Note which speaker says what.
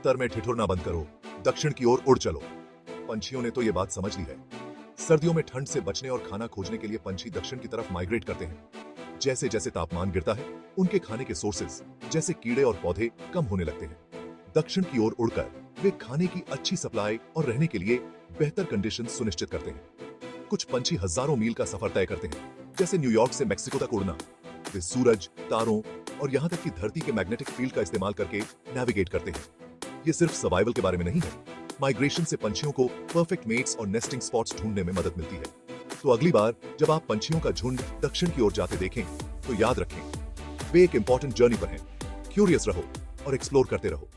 Speaker 1: उत्तर में ठिठुरना बंद करो, दक्षिण की ओर उड़ चलो। पंछियों ने तो ये बात समझ ली है। सर्दियों में ठंड से बचने और खाना खोजने के लिए पंछी दक्षिण की तरफ माइग्रेट करते हैं। जैसे जैसे तापमान गिरता है, उनके खाने के सोर्सेज जैसे कीड़े और पौधे कम होने लगते हैं। दक्षिण की ओर उड़कर वे खाने की अच्छी सप्लाई और रहने के लिए बेहतर कंडीशन सुनिश्चित करते हैं। कुछ पंछी हजारों मील का सफर तय करते हैं, जैसे न्यूयॉर्क से मेक्सिको तक उड़ना। वे सूरज, तारों और यहाँ तक कि धरती के मैग्नेटिक फील्ड का इस्तेमाल करके नेविगेट करते हैं। ये सिर्फ सर्वाइवल के बारे में नहीं है, माइग्रेशन से पंछियों को परफेक्ट मेट्स और नेस्टिंग स्पॉट्स ढूंढने में मदद मिलती है। तो अगली बार जब आप पंछियों का झुंड दक्षिण की ओर जाते देखें, तो याद रखें, वे एक इंपॉर्टेंट जर्नी पर हैं। क्यूरियस रहो और एक्सप्लोर करते रहो।